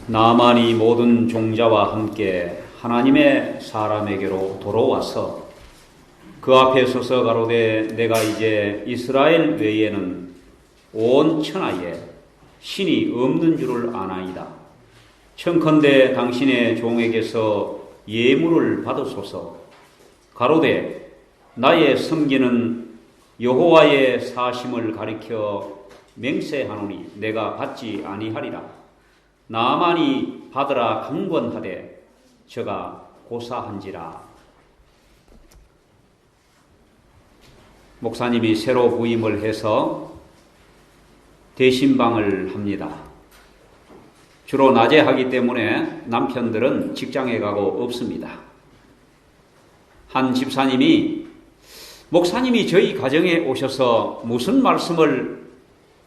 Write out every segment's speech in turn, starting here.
나만이 모든 종자와 함께 하나님의 사람에게로 돌아와서 그 앞에 서서 가로되 내가 이제 이스라엘 외에는 온 천하에 신이 없는 줄을 아나이다. 청컨대 당신의 종에게서 예물을 받으소서. 가로되 나의 섬기는 여호와의 사심을 가리켜 맹세하노니 내가 받지 아니하리라. 나만이 받으라 강권하되 저가 고사한지라. 목사님이 새로 부임을 해서 대신방을 합니다. 주로 낮에 하기 때문에 남편들은 직장에 가고 없습니다. 한 집사님이 목사님이 저희 가정에 오셔서 무슨 말씀을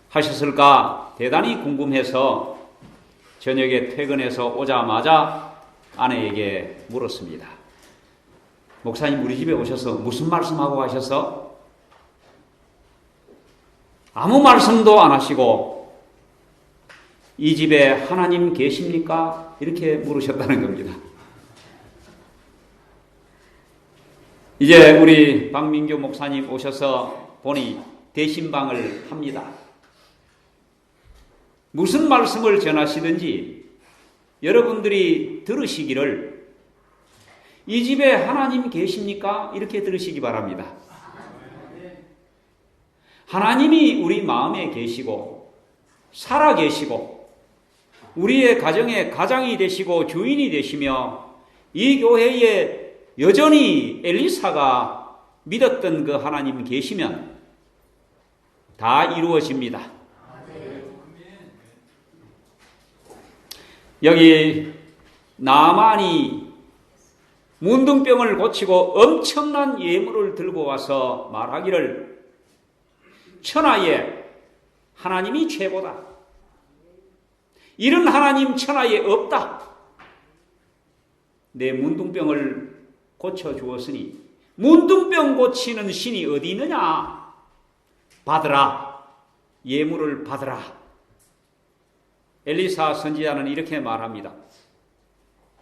하셨을까 대단히 궁금해서 저녁에 퇴근해서 오자마자 아내에게 물었습니다. 목사님 우리 집에 오셔서 무슨 말씀하고 가셔서? 아무 말씀도 안 하시고 이 집에 하나님 계십니까? 이렇게 물으셨다는 겁니다. 이제 우리 박민교 목사님 오셔서 보니 대신방을 합니다. 무슨 말씀을 전하시든지 여러분들이 들으시기를 이 집에 하나님 계십니까? 이렇게 들으시기 바랍니다. 하나님이 우리 마음에 계시고 살아 계시고 우리의 가정의 가장이 되시고 주인이 되시며 이 교회에 여전히 엘리사가 믿었던 그 하나님 계시면 다 이루어집니다. 여기 나만이 문둥병을 고치고 엄청난 예물을 들고 와서 말하기를 천하에 하나님이 최고다. 이런 하나님 천하에 없다. 내 문둥병을 고쳐주었으니 문둥병 고치는 신이 어디 있느냐? 받으라. 예물을 받으라. 엘리사 선지자는 이렇게 말합니다.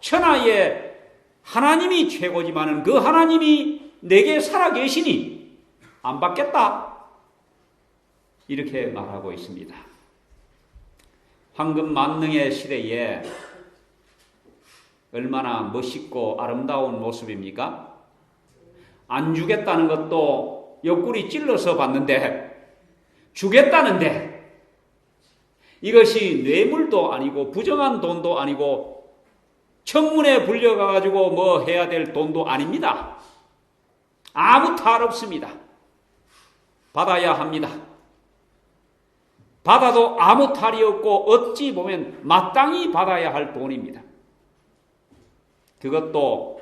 천하에 하나님이 최고지만은 그 하나님이 내게 살아계시니 안 받겠다. 이렇게 말하고 있습니다. 황금 만능의 시대에 얼마나 멋있고 아름다운 모습입니까? 안 주겠다는 것도 옆구리 찔러서 받는데 주겠다는데 이것이 뇌물도 아니고 부정한 돈도 아니고 청문회 불려가가지고 뭐 해야 될 돈도 아닙니다. 아무 탈 없습니다. 받아야 합니다. 받아도 아무 탈이 없고 어찌 보면 마땅히 받아야 할 돈입니다. 그것도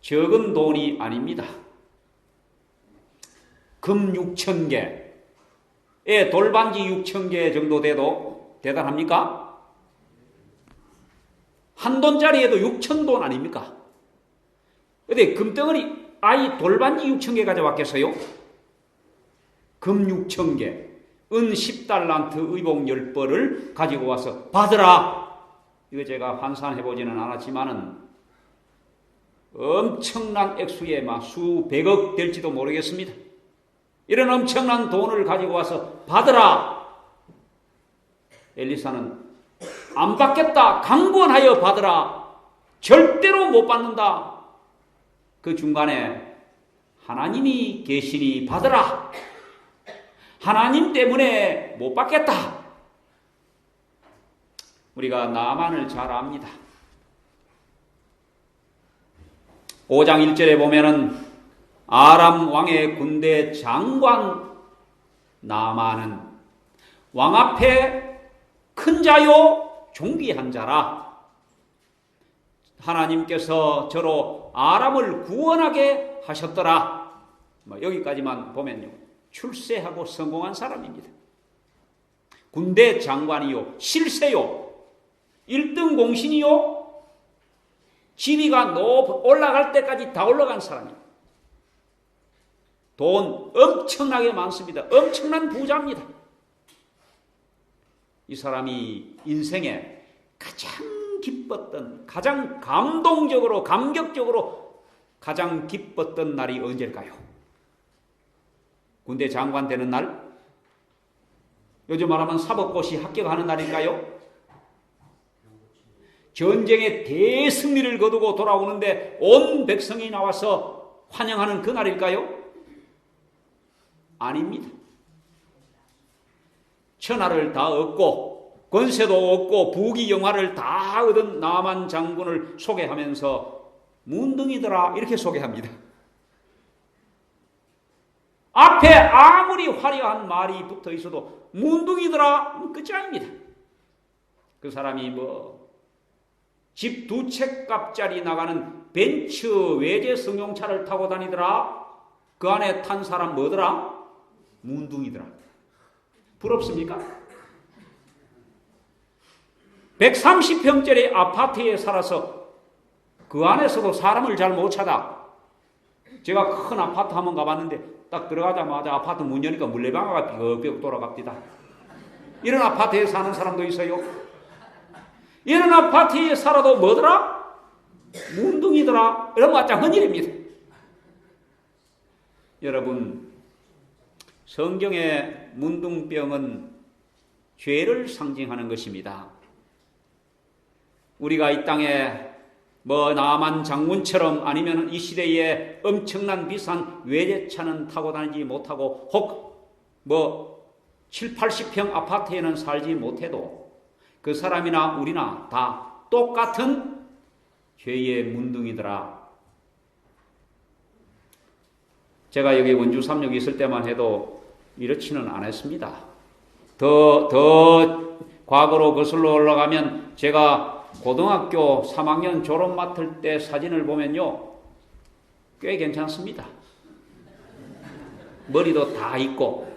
적은 돈이 아닙니다. 금 6,000개, 돌반지 6,000개 정도 돼도 대단합니까? 한 돈짜리에도 6,000돈 아닙니까? 근데 금덩어리 아이 돌반지 6,000개 가져왔겠어요? 금 6,000개, 은 10달란트 의복 10벌을 가지고 와서 받으라. 이거 제가 환산해보지는 않았지만은 엄청난 액수에 막 수백억 될지도 모르겠습니다. 이런 엄청난 돈을 가지고 와서 받으라. 엘리사는 안 받겠다. 강권하여 받으라. 절대로 못 받는다. 그 중간에 하나님이 계시니 받으라. 하나님 때문에 못 받겠다. 우리가 나만을 잘 압니다. 5장 1절에 보면은 아람 왕의 군대 장관 나만은 왕 앞에 큰 자요 존귀한 자라. 하나님께서 저로 아람을 구원하게 하셨더라. 여기까지만 보면요, 출세하고 성공한 사람입니다. 군대 장관이요, 실세요, 1등 공신이요, 지위가 올라갈 때까지 다 올라간 사람입니다. 돈 엄청나게 많습니다. 엄청난 부자입니다. 이 사람이 인생에 가장 기뻤던, 가장 감동적으로, 감격적으로 가장 기뻤던 날이 언제일까요? 군대 장관 되는 날? 요즘 말하면 사법고시 합격하는 날일까요? 전쟁의 대승리를 거두고 돌아오는데 온 백성이 나와서 환영하는 그 날일까요? 아닙니다. 천하를 다 얻고 권세도 얻고 부귀영화를 다 얻은 나만 장군을 소개하면서 문둥이더라 이렇게 소개합니다. 앞에 아무리 화려한 말이 붙어 있어도 문둥이더라 끝이 아닙니다. 그 사람이 집 2채 값짜리 나가는 벤츠 외제 승용차를 타고 다니더라. 그 안에 탄 사람 뭐더라? 문둥이더라. 부럽습니까? 130평짜리 아파트에 살아서 그 안에서도 사람을 잘 못 찾아. 제가 큰 아파트 한번 가봤는데 딱 들어가자마자 아파트 문 여니까 물레방아가 삐걱삐걱 돌아갑니다. 이런 아파트에 사는 사람도 있어요. 이런 아파트에 살아도 뭐더라? 문둥이더라. 이런 거 참 흔일입니다. 여러분, 성경의 문둥병은 죄를 상징하는 것입니다. 우리가 이 땅에 나만 장군처럼 아니면 이 시대에 엄청난 비싼 외제차는 타고 다니지 못하고 혹 7, 80평 아파트에는 살지 못해도 그 사람이나 우리나 다 똑같은 죄의 문둥이더라. 제가 여기 원주 삼육에 있을 때만 해도 이렇지는 않았습니다. 더 과거로 거슬러 올라가면 제가 고등학교 3학년 졸업 맡을 때 사진을 보면요. 꽤 괜찮습니다. 머리도 다 있고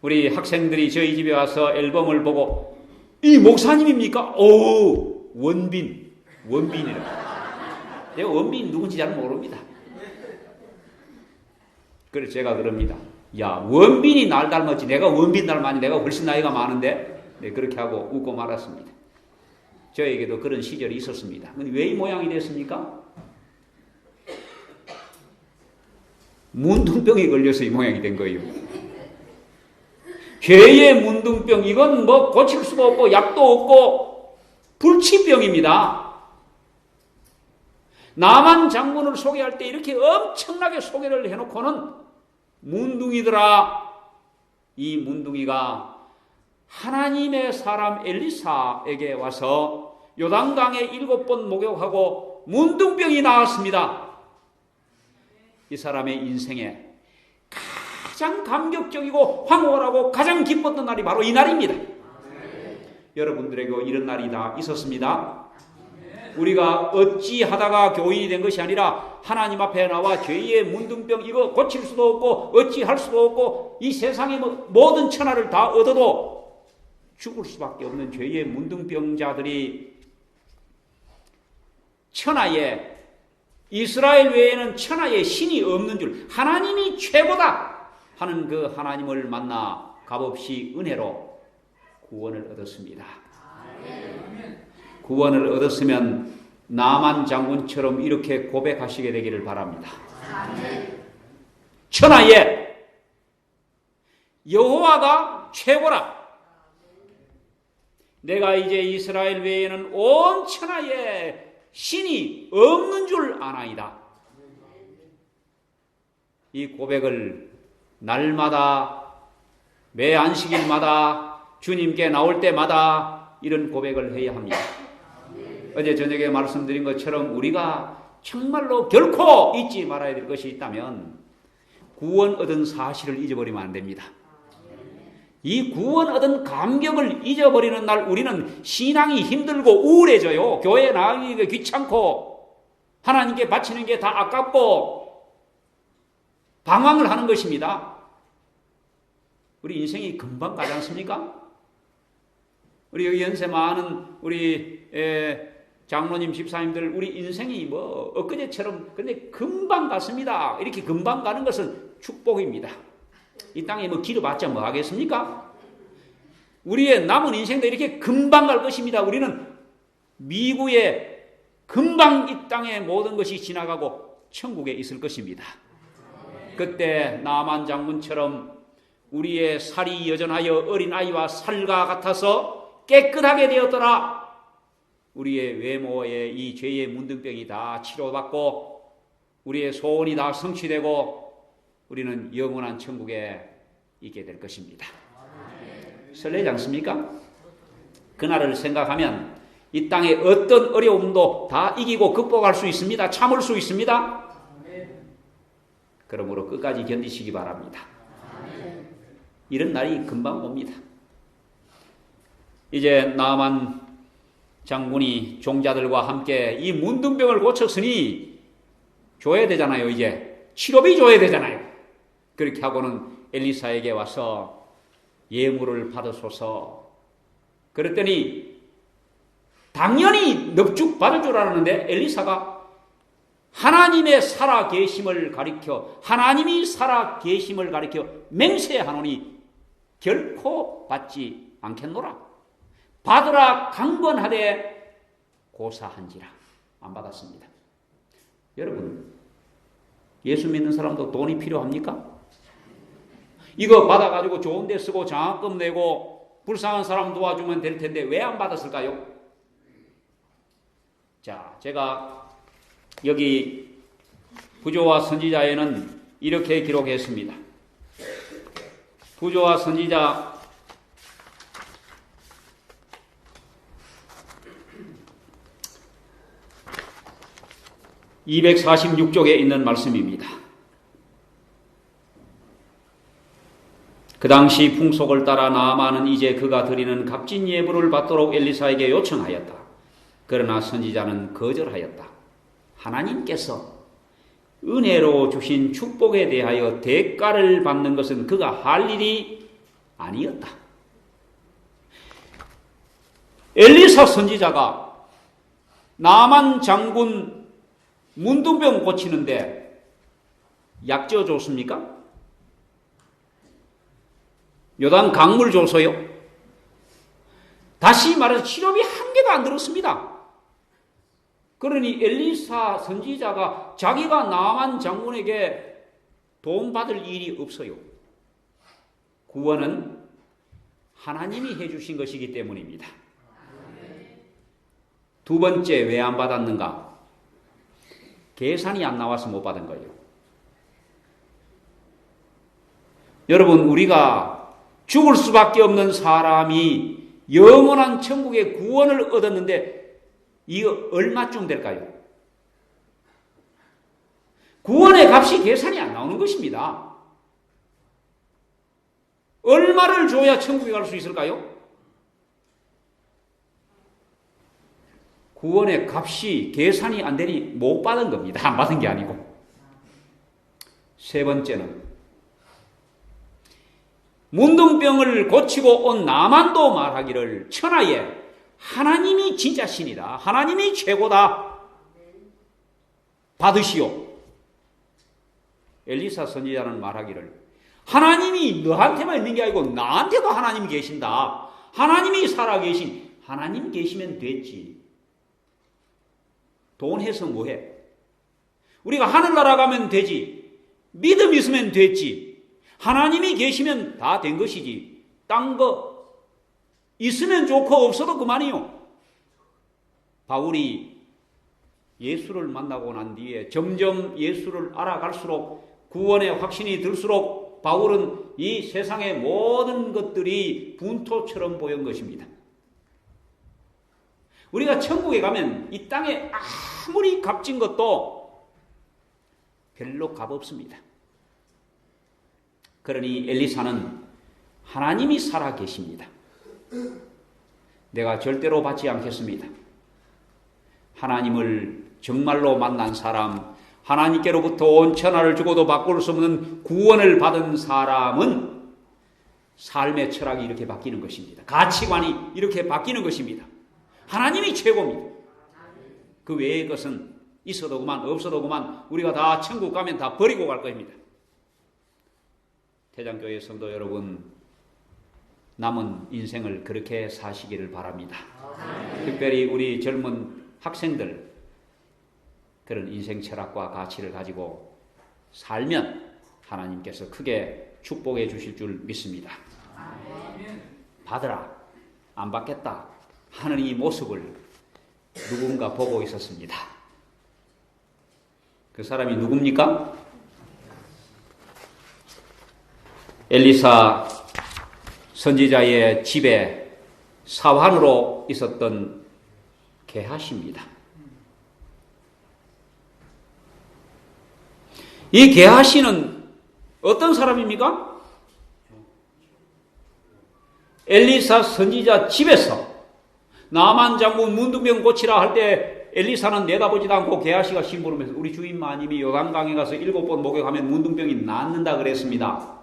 우리 학생들이 저희 집에 와서 앨범을 보고 이 목사님입니까? 오, 원빈이라. 내가 원빈이 누군지 잘 모릅니다. 그래서 제가 그럽니다. 야, 원빈이 날 닮았지 내가 원빈 닮았니? 내가 훨씬 나이가 많은데. 네, 그렇게 하고 웃고 말았습니다. 저에게도 그런 시절이 있었습니다. 근데 왜 이 모양이 됐습니까? 문둥병이 걸려서 이 모양이 된 거예요. 죄의 문둥병, 이건 고칠 수가 없고 약도 없고 불치병입니다. 나만 장군을 소개할 때 이렇게 엄청나게 소개를 해놓고는 문둥이더라. 이 문둥이가 하나님의 사람 엘리사에게 와서 요단강에 7번 목욕하고 문둥병이 나왔습니다. 이 사람의 인생에 가장 감격적이고 황홀하고 가장 기뻤던 날이 바로 이 날입니다. 여러분들에게 이런 날이 다 있었습니다. 우리가 어찌하다가 교인이 된 것이 아니라 하나님 앞에 나와 죄의 문둥병 이거 고칠 수도 없고 어찌할 수도 없고 이 세상의 모든 천하를 다 얻어도 죽을 수밖에 없는 죄의 문둥병자들이 천하에 이스라엘 외에는 천하에 신이 없는 줄 하나님이 최고다 하는 그 하나님을 만나 값없이 은혜로 구원을 얻었습니다. 구원을 얻었으면 나만 장군처럼 이렇게 고백하시게 되기를 바랍니다. 천하에 여호와가 최고라. 내가 이제 이스라엘 외에는 온 천하에 신이 없는 줄 아나이다. 이 고백을 날마다 매 안식일마다 주님께 나올 때마다 이런 고백을 해야 합니다. 어제 저녁에 말씀드린 것처럼 우리가 정말로 결코 잊지 말아야 될 것이 있다면 구원 얻은 사실을 잊어버리면 안 됩니다. 이 구원 얻은 감격을 잊어버리는 날 우리는 신앙이 힘들고 우울해져요. 교회 나가기가 귀찮고 하나님께 바치는 게 다 아깝고 방황을 하는 것입니다. 우리 인생이 금방 가지 않습니까? 우리 여기 연세 많은 우리 장로님 집사님들 우리 인생이 엊그제처럼 근데 금방 갔습니다. 이렇게 금방 가는 것은 축복입니다. 이 땅에 기도받자 뭐 하겠습니까? 우리의 남은 인생도 이렇게 금방 갈 것입니다. 우리는 미국에 금방 이 땅의 모든 것이 지나가고 천국에 있을 것입니다. 그때 나만 장군처럼 우리의 살이 여전하여 어린아이와 살과 같아서 깨끗하게 되었더라. 우리의 외모의 이 죄의 문둥병이 다 치료받고 우리의 소원이 다 성취되고 우리는 영원한 천국에 있게 될 것입니다. 설레지 않습니까? 그날을 생각하면 이 땅의 어떤 어려움도 다 이기고 극복할 수 있습니다. 참을 수 있습니다. 그러므로 끝까지 견디시기 바랍니다. 이런 날이 금방 옵니다. 이제 나만 장군이 종자들과 함께 이 문둥병을 고쳤으니 줘야 되잖아요. 이제 치료비 줘야 되잖아요. 그렇게 하고는 엘리사에게 와서 예물을 받으소서. 그랬더니 당연히 넙죽 받을 줄 알았는데 엘리사가 하나님의 살아계심을 가리켜 하나님이 살아계심을 가리켜 맹세하노니 결코 받지 않겠노라. 받으라 강건하되 고사한지라. 안 받았습니다. 여러분, 예수 믿는 사람도 돈이 필요합니까? 이거 받아가지고 좋은 데 쓰고 장학금 내고 불쌍한 사람 도와주면 될 텐데 왜 안 받았을까요? 자, 제가 여기 부조와 선지자에는 이렇게 기록했습니다. 부조와 선지자 246쪽에 있는 말씀입니다. 그 당시 풍속을 따라 나아만은 이제 그가 드리는 값진 예물을 받도록 엘리사에게 요청하였다. 그러나 선지자는 거절하였다. 하나님께서 은혜로 주신 축복에 대하여 대가를 받는 것은 그가 할 일이 아니었다. 엘리사 선지자가 나만 장군 문둥병 고치는데 약 지어줬습니까? 요단 강물 줘서요? 다시 말해서 치료비 한 개도 안 들었습니다. 그러니 엘리사 선지자가 자기가 나만 장군에게 돈 받을 일이 없어요. 구원은 하나님이 해주신 것이기 때문입니다. 두 번째, 왜 안 받았는가? 계산이 안 나와서 못 받은 거예요. 여러분, 우리가 죽을 수밖에 없는 사람이 영원한 천국의 구원을 얻었는데 이거 얼마쯤 될까요? 구원의 값이 계산이 안 나오는 것입니다. 얼마를 줘야 천국에 갈 수 있을까요? 구원의 값이 계산이 안 되니 못 받은 겁니다. 안 받은 게 아니고. 세 번째는 문둥병을 고치고 온 나만도 말하기를 천하에 하나님이 진짜 신이다. 하나님이 최고다. 받으시오. 엘리사 선지자는 말하기를 하나님이 너한테만 있는 게 아니고 나한테도 하나님이 계신다. 하나님이 살아계신 하나님 계시면 됐지. 돈 해서 뭐해? 우리가 하늘나라 가면 되지. 믿음 있으면 됐지. 하나님이 계시면 다 된 것이지. 딴 거 있으면 좋고 없어도 그만이요. 바울이 예수를 만나고 난 뒤에 점점 예수를 알아갈수록 구원의 확신이 들수록 바울은 이 세상의 모든 것들이 분토처럼 보인 것입니다. 우리가 천국에 가면 이 땅에 아무리 값진 것도 별로 값없습니다. 그러니 엘리사는 하나님이 살아 계십니다. 내가 절대로 받지 않겠습니다. 하나님을 정말로 만난 사람, 하나님께로부터 온 천하를 주고도 바꿀 수 없는 구원을 받은 사람은 삶의 철학이 이렇게 바뀌는 것입니다. 가치관이 이렇게 바뀌는 것입니다. 하나님이 최고입니다. 그 외의 것은 있어도 그만 없어도 그만 우리가 다 천국 가면 다 버리고 갈 것입니다. 태장교회 성도 여러분, 남은 인생을 그렇게 사시기를 바랍니다. 특별히 우리 젊은 학생들 그런 인생 철학과 가치를 가지고 살면 하나님께서 크게 축복해 주실 줄 믿습니다. 받으라, 안 받겠다 하는 이 모습을 누군가 보고 있었습니다. 그 사람이 누굽니까? 엘리사 선지자의 집에 사환으로 있었던 게하시입니다. 이 게하시는 어떤 사람입니까? 엘리사 선지자 집에서 나만 장군 문둥병 고치라 할 때 엘리사는 내다보지도 않고 게하시가 심부름해서 우리 주인 마님이 요단강에 가서 7번 목욕하면 문둥병이 낫는다 그랬습니다.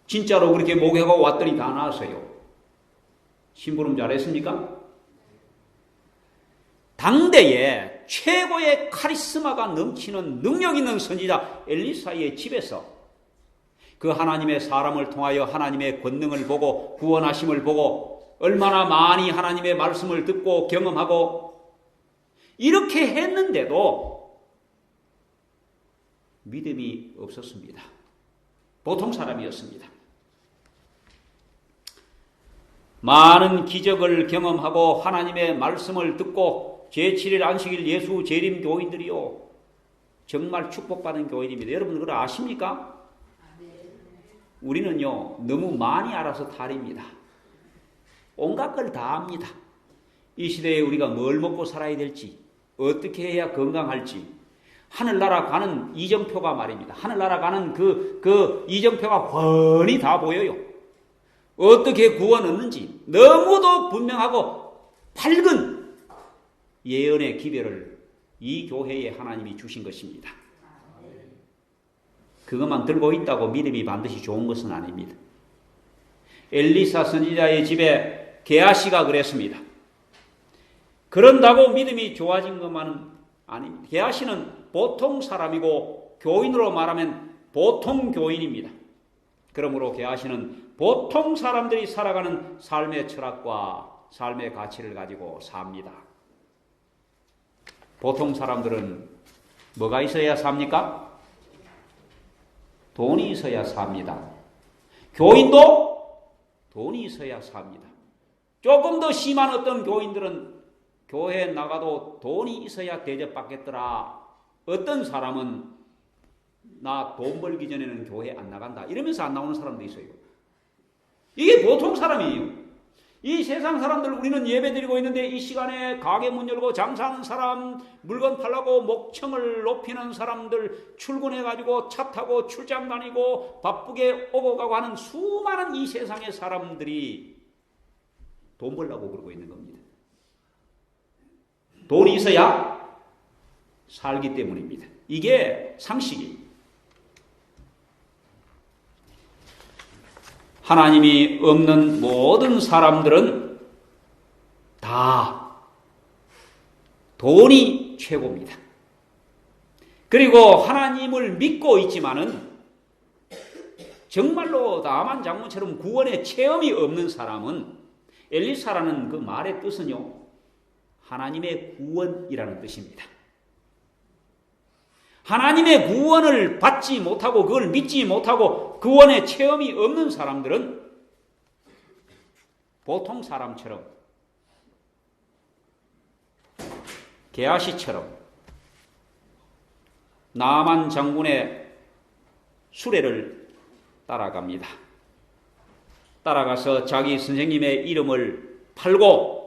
진짜로 그렇게 목욕하고 왔더니 다 나았어요. 심부름 잘했습니까? 당대에 최고의 카리스마가 넘치는 능력 있는 선지자 엘리사의 집에서 그 하나님의 사람을 통하여 하나님의 권능을 보고 구원하심을 보고 얼마나 많이 하나님의 말씀을 듣고 경험하고 이렇게 했는데도 믿음이 없었습니다. 보통 사람이었습니다. 많은 기적을 경험하고 하나님의 말씀을 듣고 제7일 안식일 예수 재림 교인들이요 정말 축복받은 교인입니다. 여러분 그걸 아십니까? 우리는요 너무 많이 알아서 탈입니다. 온갖 걸 다 압니다. 이 시대에 우리가 뭘 먹고 살아야 될지 어떻게 해야 건강할지 하늘나라 가는 이정표가 말입니다. 하늘나라 가는 그 이정표가 훤히 다 보여요. 어떻게 구원 얻는지 너무도 분명하고 밝은 예언의 기별을 이 교회에 하나님이 주신 것입니다. 그것만 들고 있다고 믿음이 반드시 좋은 것은 아닙니다. 엘리사 선지자의 집에 게하시가 그랬습니다. 그런다고 믿음이 좋아진 것만은 아닙니다. 게하시는 보통 사람이고 교인으로 말하면 보통 교인입니다. 그러므로 게하시는 보통 사람들이 살아가는 삶의 철학과 삶의 가치를 가지고 삽니다. 보통 사람들은 뭐가 있어야 삽니까? 돈이 있어야 삽니다. 교인도 돈이 있어야 삽니다. 조금 더 심한 어떤 교인들은 교회에 나가도 돈이 있어야 대접받겠더라. 어떤 사람은 나 돈 벌기 전에는 교회 안 나간다. 이러면서 안 나오는 사람도 있어요. 이게 보통 사람이에요. 이 세상 사람들 우리는 예배 드리고 있는데 이 시간에 가게 문 열고 장사하는 사람, 물건 팔라고 목청을 높이는 사람들, 출근해가지고 차 타고 출장 다니고 바쁘게 오고 가고 하는 수많은 이 세상의 사람들이 돈 벌려고 그러고 있는 겁니다. 돈이 있어야 살기 때문입니다. 이게 상식이에요. 하나님이 없는 모든 사람들은 다 돈이 최고입니다. 그리고 하나님을 믿고 있지만은 정말로 나만 장군처럼 구원의 체험이 없는 사람은 엘리사라는 그 말의 뜻은요 하나님의 구원이라는 뜻입니다. 하나님의 구원을 받지 못하고 그걸 믿지 못하고 구원의 체험이 없는 사람들은 보통 사람처럼 게하시처럼 나만 장군의 수레를 따라갑니다. 따라가서 자기 선생님의 이름을 팔고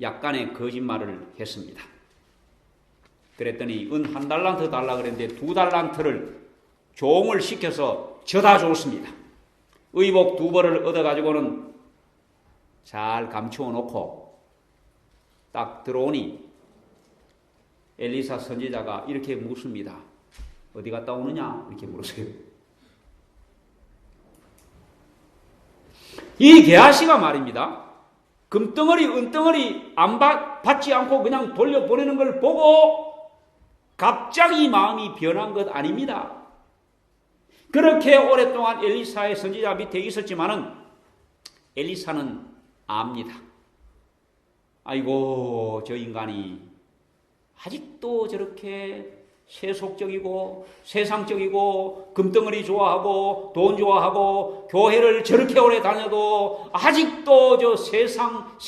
약간의 거짓말을 했습니다. 그랬더니 은 1달란트 달라 그랬는데 2달란트를 종을 시켜서 져다 줬습니다. 의복 2벌을 얻어가지고는 잘 감추어 놓고 딱 들어오니 엘리사 선지자가 이렇게 묻습니다. 어디 갔다 오느냐? 이렇게 물으세요. 이 게하시가 말입니다. 금덩어리, 은덩어리 안 받지 않고 그냥 돌려보내는 걸 보고 갑자기 마음이 변한 것 아닙니다. 그렇게 오랫동안 엘리사의 선지자 밑에 있었지만은 엘리사는 압니다. 아이고, 저 인간이 아직도 저렇게 세속적이고 세상적이고 금덩어리 좋아하고 돈 좋아하고 교회를 저렇게 오래 다녀도 아직도 저 세상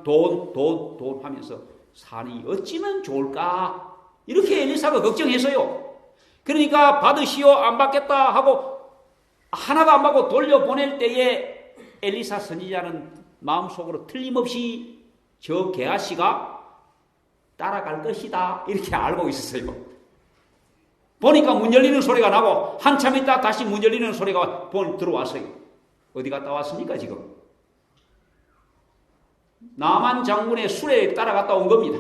돈 하면서 사니 어찌면 좋을까? 이렇게 엘리사가 걱정했어요. 그러니까 받으시오 안 받겠다 하고 하나도 안 받고 돌려보낼 때에 엘리사 선지자는 마음속으로 틀림없이 저 게하시가 따라갈 것이다 이렇게 알고 있었어요. 보니까 문 열리는 소리가 나고 한참 있다 다시 문 열리는 소리가 들어왔어요. 어디 갔다 왔습니까 지금? 나만 장군의 수레에 따라갔다 온 겁니다.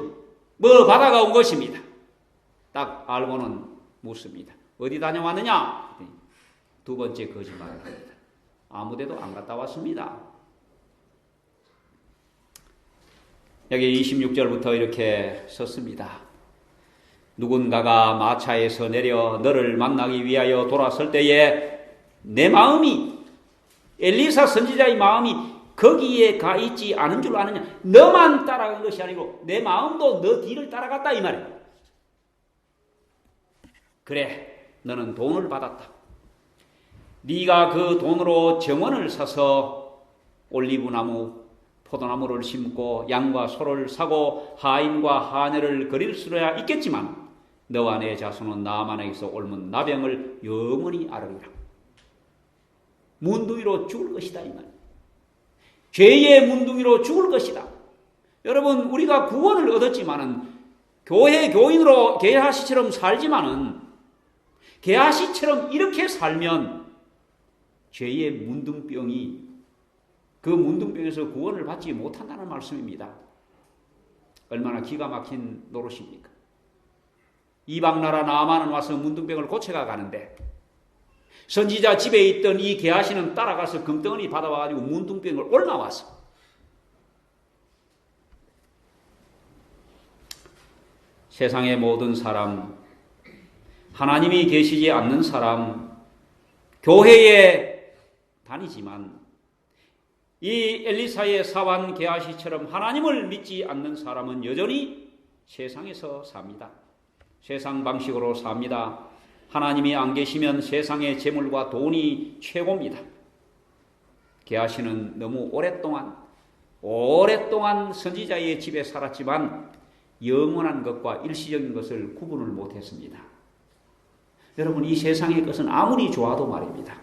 뭐 받아가 온 것입니다. 딱 알고는 묻습니다. 어디 다녀왔느냐? 두 번째 거짓말을 합니다. 아무데도 안 갔다 왔습니다. 여기 26절부터 이렇게 썼습니다. 누군가가 마차에서 내려 너를 만나기 위하여 돌아설 때에 내 마음이 엘리사 선지자의 마음이 거기에 가 있지 않은 줄 아느냐? 너만 따라간 것이 아니고 내 마음도 너 뒤를 따라갔다 이 말이야. 그래, 너는 돈을 받았다. 네가 그 돈으로 정원을 사서 올리브나무, 포도나무를 심고 양과 소를 사고 하인과 하녀를 거릴 수야 있겠지만 너와 내 자손은 나만에게서 옮은 나병을 영원히 앓으리라. 문둥이로 죽을 것이다 이 말. 죄의 문둥이로 죽을 것이다. 여러분, 우리가 구원을 얻었지만은 교회 교인으로 게하시처럼 살지만은 게하시처럼 이렇게 살면 죄의 문둥병이 그 문둥병에서 구원을 받지 못한다는 말씀입니다. 얼마나 기가 막힌 노릇입니까? 이방나라 나아만은 와서 문둥병을 고쳐가 가는데 선지자 집에 있던 이 게하시는 따라가서 금덩어리 받아와가지고 문둥병을 옮아왔어. 세상의 모든 사람, 하나님이 계시지 않는 사람, 교회에 다니지만 이 엘리사의 사환 게하시처럼 하나님을 믿지 않는 사람은 여전히 세상에서 삽니다. 세상 방식으로 삽니다. 하나님이 안 계시면 세상의 재물과 돈이 최고입니다. 게하시는 너무 오랫동안 선지자의 집에 살았지만 영원한 것과 일시적인 것을 구분을 못했습니다. 여러분, 이 세상의 것은 아무리 좋아도 말입니다.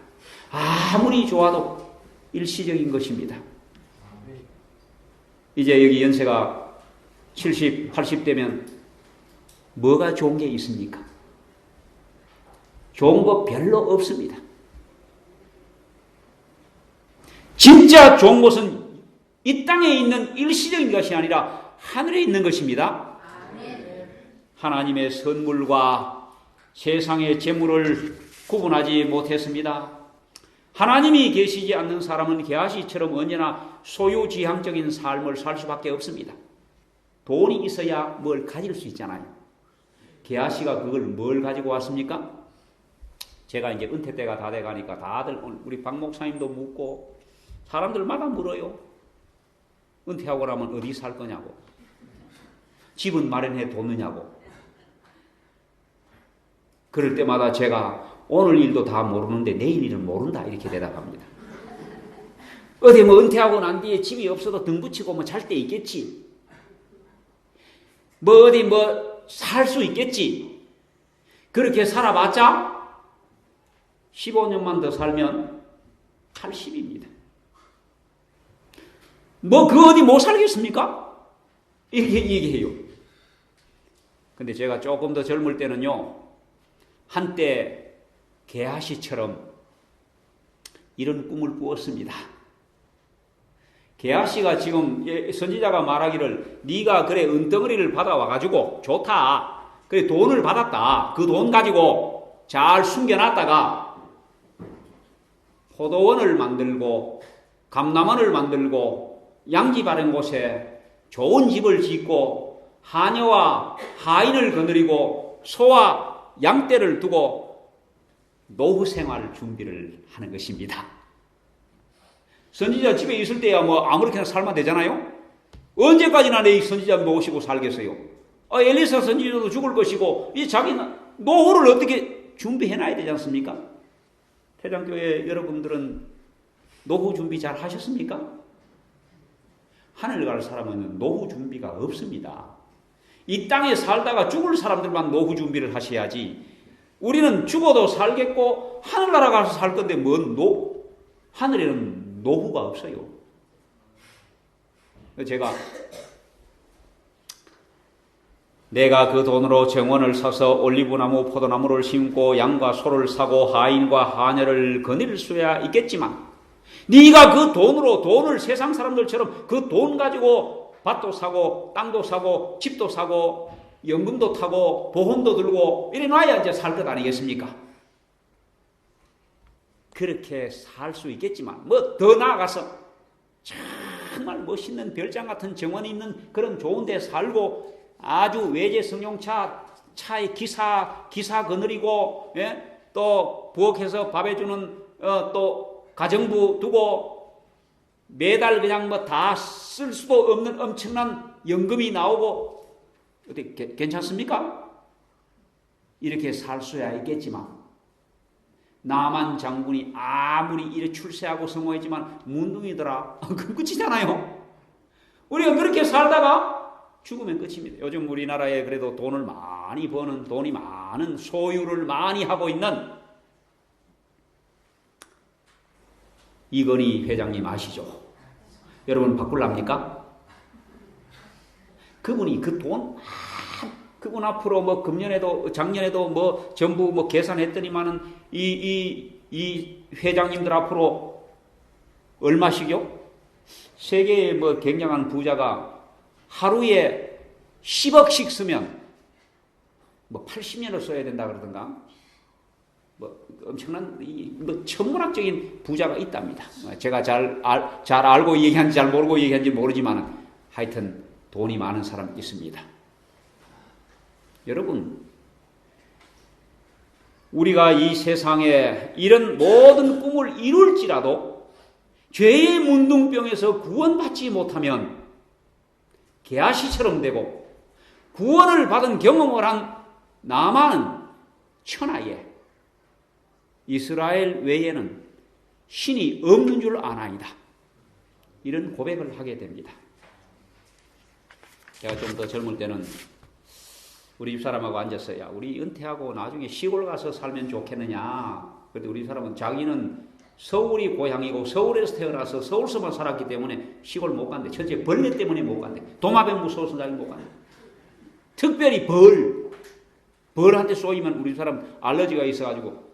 아무리 좋아도 일시적인 것입니다. 이제 여기 연세가 70, 80대면 뭐가 좋은 게 있습니까? 좋은 거 별로 없습니다. 진짜 좋은 것은 이 땅에 있는 일시적인 것이 아니라 하늘에 있는 것입니다. 하나님의 선물과 세상의 재물을 구분하지 못했습니다. 하나님이 계시지 않는 사람은 게하시처럼 언제나 소유지향적인 삶을 살 수밖에 없습니다. 돈이 있어야 뭘 가질 수 있잖아요. 게하시가 그걸 뭘 가지고 왔습니까? 제가 이제 은퇴 때가 다 돼가니까 다들 우리 박 목사님도 묻고 사람들마다 물어요. 은퇴하고 나면 어디 살 거냐고. 집은 마련해 뒀느냐고. 그럴 때마다 제가 오늘 일도 다 모르는데 내일 일은 모른다 이렇게 대답합니다. 어디 뭐 은퇴하고 난 뒤에 집이 없어도 등 붙이고 뭐 잘 때 있겠지. 뭐 어디 뭐 살 수 있겠지. 그렇게 살아봤자 15년만 더 살면 80입니다. 뭐 그 어디 못 살겠습니까? 이렇게 얘기해요. 근데 제가 조금 더 젊을 때는요, 한때 게하시처럼 이런 꿈을 꾸었습니다. 게하시가 지금 선지자가 말하기를 네가 그래 은덩어리를 받아와가지고 좋다. 그래 돈을 받았다. 그 돈 가지고 잘 숨겨놨다가 포도원을 만들고 감남원을 만들고 양지 바른 곳에 좋은 집을 짓고 하녀와 하인을 거느리고 소와 양떼를 두고 노후 생활 준비를 하는 것입니다. 선지자 집에 있을 때야 뭐 아무렇게나 살면 되잖아요. 언제까지나 내 선지자 모시고 살겠어요. 엘리사 선지자도 죽을 것이고 이 자기는 노후를 어떻게 준비해놔야 되지 않습니까? 태장교회 여러분들은 노후 준비 잘 하셨습니까? 하늘 갈 사람은 노후 준비가 없습니다. 이 땅에 살다가 죽을 사람들만 노후 준비를 하셔야지. 우리는 죽어도 살겠고 하늘나라 가서 살 건데 하늘에는 노후가 없어요. 내가 그 돈으로 정원을 사서 올리브나무 포도나무를 심고 양과 소를 사고 하인과 하녀를 거닐 수야 있겠지만 네가 그 돈을 세상 사람들처럼 그 돈 가지고 밭도 사고 땅도 사고 집도 사고 연금도 타고 보험도 들고 이래 놔야 이제 살 것 아니겠습니까? 그렇게 살 수 있겠지만 뭐 더 나아가서 정말 멋있는 별장 같은 정원이 있는 그런 좋은 데 살고 아주 외제 승용차 차에 기사 거느리고 또 부엌에서 밥 해주는 또 가정부 두고 매달 그냥 뭐 다 쓸 수도 없는 엄청난 연금이 나오고 어떻게 괜찮습니까? 이렇게 살 수야 있겠지만 나만 장군이 아무리 이래 출세하고 성공했지만 문둥이더라. 그럼 끝이잖아요. 우리가 그렇게 살다가 죽으면 끝입니다. 요즘 우리나라에 그래도 돈을 많이 버는 돈이 많은 소유를 많이 하고 있는 이건희 회장님 아시죠? 여러분 바꿀랍니까? 그분이 그 돈 그분 앞으로 뭐 금년에도 작년에도 뭐 전부 뭐 계산했더니만은 이 회장님들 앞으로 얼마씩요? 세계의 뭐 굉장한 부자가 하루에 10억씩 쓰면 뭐 80년을 써야 된다 그러던가 뭐 엄청난 뭐 천문학적인 부자가 있답니다. 제가 잘 알고 얘기한지 잘 모르고 얘기한지 모르지만 하여튼 돈이 많은 사람 있습니다. 여러분 우리가 이 세상에 이런 모든 꿈을 이룰지라도 죄의 문둥병에서 구원받지 못하면 게하시처럼 되고 구원을 받은 경험을 한 나만은 천하에 이스라엘 외에는 신이 없는 줄 아나이다. 이런 고백을 하게 됩니다. 제가 좀 더 젊을 때는 우리 집사람하고 앉아서 야 우리 은퇴하고 나중에 시골 가서 살면 좋겠느냐. 그런데 우리 사람은 자기는 서울이 고향이고 서울에서 태어나서 서울서만 살았기 때문에 시골 못 간대. 첫째 벌레 때문에 못 간대. 도마뱀 무서워서 자기 못 간대. 특별히 벌한테 쏘이면 우리 사람 알러지가 있어가지고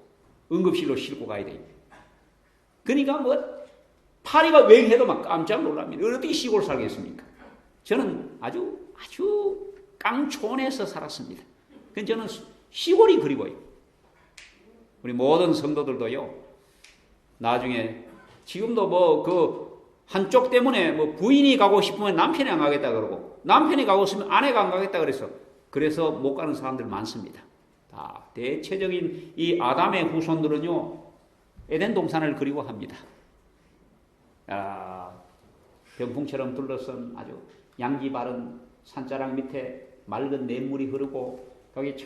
응급실로 싣고 가야 돼. 그러니까 뭐 파리가 웽해도 막 깜짝 놀랍니다. 어떻게 시골 살겠습니까? 저는 아주 깡촌에서 살았습니다. 그래서 저는 시골이 그리워요. 우리 모든 성도들도요. 나중에 지금도 뭐 그 한쪽 때문에 뭐 부인이 가고 싶으면 남편이 안 가겠다 그러고 남편이 가고 싶으면 아내가 안 가겠다 그래서 못 가는 사람들 많습니다. 다 대체적인 이 아담의 후손들은요 에덴 동산을 그리워합니다. 병풍처럼 둘러선 아주 양기 바른 산자락 밑에 맑은 냇물이 흐르고 거기 쫙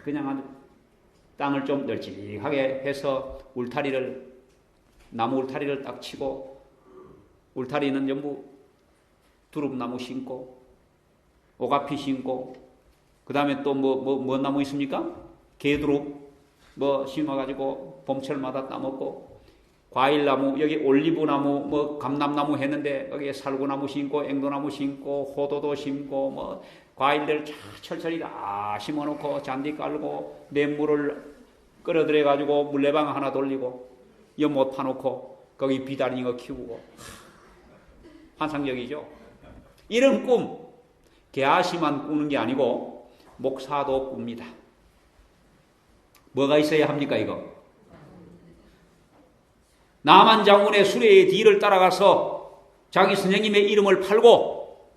그냥 아주 땅을 좀 널찍하게 해서 나무 울타리를 딱 치고 울타리는 전부 두릅나무 심고 오가피 심고 그 다음에 또 뭐 나무 있습니까? 개두릅 뭐 심어가지고 봄철마다 따먹고 과일나무 여기 올리브나무 뭐 감람나무 했는데 여기에 살구나무 심고 앵도나무 심고 호도도 심고 뭐 과일들 철철이 다 심어놓고 잔디 깔고 냇물을 끌어들여 가지고 물레방 하나 돌리고 연못 파놓고 거기 비단잉어 키우고 환상적이죠. 이런 꿈 게하시만 꾸는 게 아니고 목사도 꿉니다. 뭐가 있어야 합니까 이거? 나만 장군의 수레의 뒤를 따라가서 자기 선생님의 이름을 팔고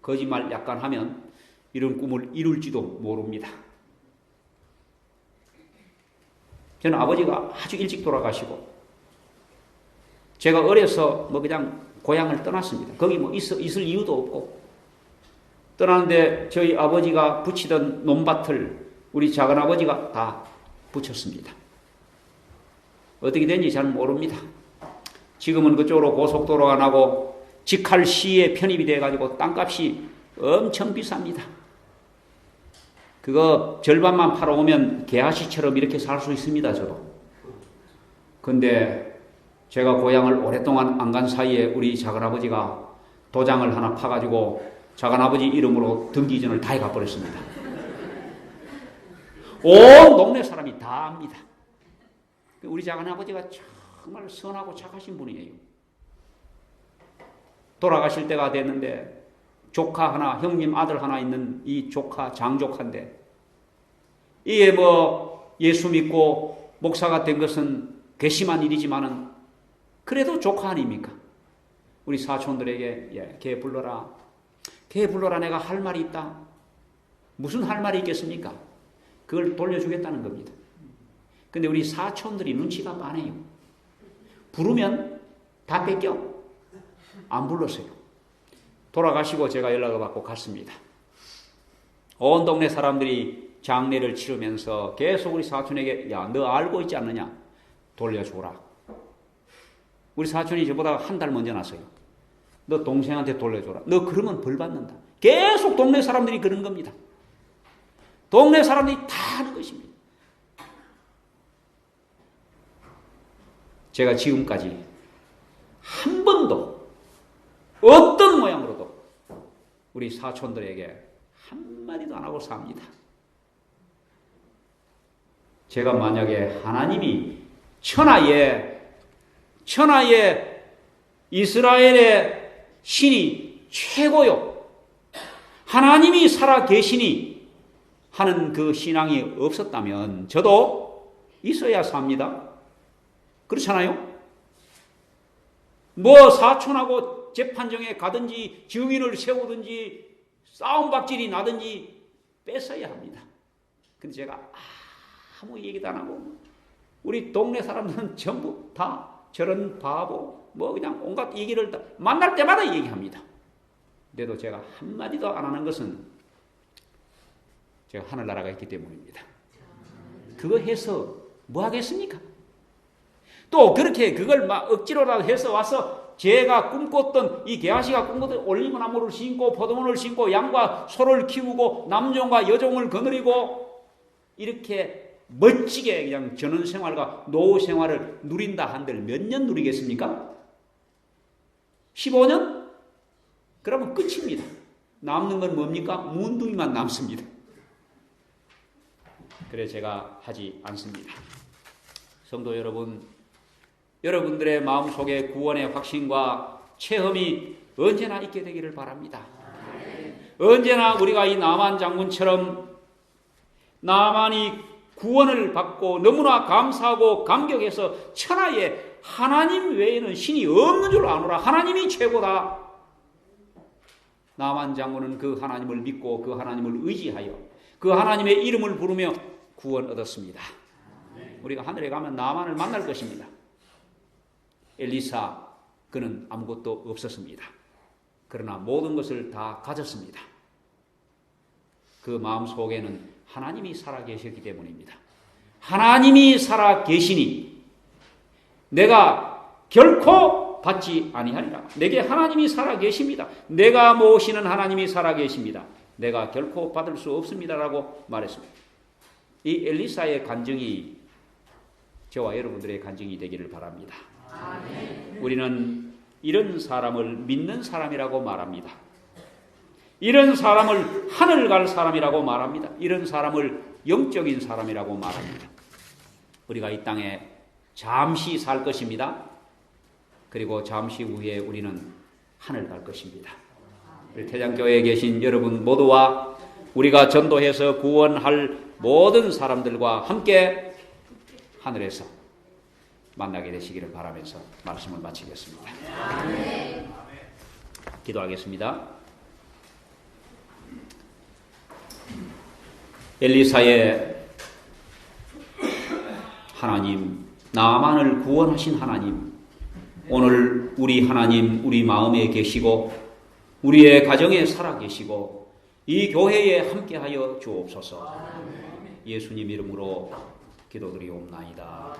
거짓말 약간 하면 이런 꿈을 이룰지도 모릅니다. 저는 아버지가 아주 일찍 돌아가시고 제가 어려서 뭐 그냥 고향을 떠났습니다. 거기 뭐 있을 이유도 없고. 떠나는데 저희 아버지가 붙이던 논밭을 우리 작은아버지가 다 붙였습니다. 어떻게 된지 잘 모릅니다. 지금은 그쪽으로 고속도로가 나고 직할시에 편입이 돼가지고 땅값이 엄청 비쌉니다. 그거 절반만 팔아오면 개아시처럼 이렇게 살 수 있습니다, 저도. 근데 제가 고향을 오랫동안 안 간 사이에 우리 작은아버지가 도장을 하나 파가지고 작은아버지 이름으로 등기전을 다 해가버렸습니다. 온 동네 사람이 다 압니다. 우리 작은아버지가 정말 선하고 착하신 분이에요. 돌아가실 때가 됐는데 조카 하나, 형님 아들 하나 있는 이 조카, 장조카인데 이게 뭐 예수 믿고 목사가 된 것은 괘씸한 일이지만은 그래도 조카 아닙니까? 우리 사촌들에게 걔 불러라. 걔 불러라. 내가 할 말이 있다. 무슨 할 말이 있겠습니까? 그걸 돌려주겠다는 겁니다. 근데 우리 사촌들이 눈치가 빠네요. 부르면 다 뺏겨. 안 불렀어요. 돌아가시고 제가 연락을 받고 갔습니다. 온 동네 사람들이 장례를 치르면서 계속 우리 사촌에게 야, 너 알고 있지 않느냐? 돌려줘라. 우리 사촌이 저보다 한 달 먼저 났어요. 너 동생한테 돌려줘라. 너 그러면 벌 받는다. 계속 동네 사람들이 그런 겁니다. 동네 사람들이 다 하는 것입니다. 제가 지금까지 한 번도 어떤 모양으로도 우리 사촌들에게 한마디도 안 하고 삽니다. 제가 만약에 하나님이 천하의 이스라엘의 신이 최고요. 하나님이 살아 계시니 하는 그 신앙이 없었다면 저도 있어야 삽니다. 그렇잖아요? 뭐 사촌하고 재판정에 가든지 증인을 세우든지 싸움박질이 나든지 뺏어야 합니다. 근데 제가 아무 얘기도 안 하고 우리 동네 사람들은 전부 다 저런 바보 뭐 그냥 온갖 얘기를 다 만날 때마다 얘기합니다. 그래도 제가 한마디도 안 하는 것은 제가 하늘나라가 있기 때문입니다. 그거 해서 뭐 하겠습니까? 또 그렇게 그걸 막 억지로라도 해서 와서 제가 꿈꿨던 이 게하시가 꿈꿨던 올리브나무를 심고 포도원을 심고 양과 소를 키우고 남종과 여종을 거느리고 이렇게 멋지게 그냥 전원생활과 노후생활을 누린다 한들 몇 년 누리겠습니까? 15년? 그러면 끝입니다. 남는 건 뭡니까? 문둥이만 남습니다. 그래 제가 하지 않습니다. 성도 여러분, 여러분들의 마음속에 구원의 확신과 체험이 언제나 있게 되기를 바랍니다. 언제나 우리가 이 나만 장군처럼 나만이 구원을 받고 너무나 감사하고 감격해서 천하에 하나님 외에는 신이 없는 줄 아노라. 하나님이 최고다. 나만 장군은 그 하나님을 믿고 그 하나님을 의지하여 그 하나님의 이름을 부르며 구원 얻었습니다. 우리가 하늘에 가면 나만을 만날 것입니다. 엘리사 그는 아무것도 없었습니다. 그러나 모든 것을 다 가졌습니다. 그 마음속에는 하나님이 살아계셨기 때문입니다. 하나님이 살아계시니 내가 결코 받지 아니하리라. 내게 하나님이 살아계십니다. 내가 모시는 하나님이 살아계십니다. 내가 결코 받을 수 없습니다라고 말했습니다. 이 엘리사의 간증이 저와 여러분들의 간증이 되기를 바랍니다. 아멘. 우리는 이런 사람을 믿는 사람이라고 말합니다. 이런 사람을 하늘 갈 사람이라고 말합니다. 이런 사람을 영적인 사람이라고 말합니다. 우리가 이 땅에 잠시 살 것입니다. 그리고 잠시 후에 우리는 하늘 갈 것입니다. 우리 태장교회에 계신 여러분 모두와 우리가 전도해서 구원할 모든 사람들과 함께 하늘에서 만나게 되시기를 바라면서 말씀을 마치겠습니다. 기도하겠습니다. 엘리사의 하나님, 나만을 구원하신 하나님, 오늘 우리 하나님 우리 마음에 계시고 우리의 가정에 살아 계시고 이 교회에 함께하여 주옵소서. 예수님 이름으로 기도드리옵나이다.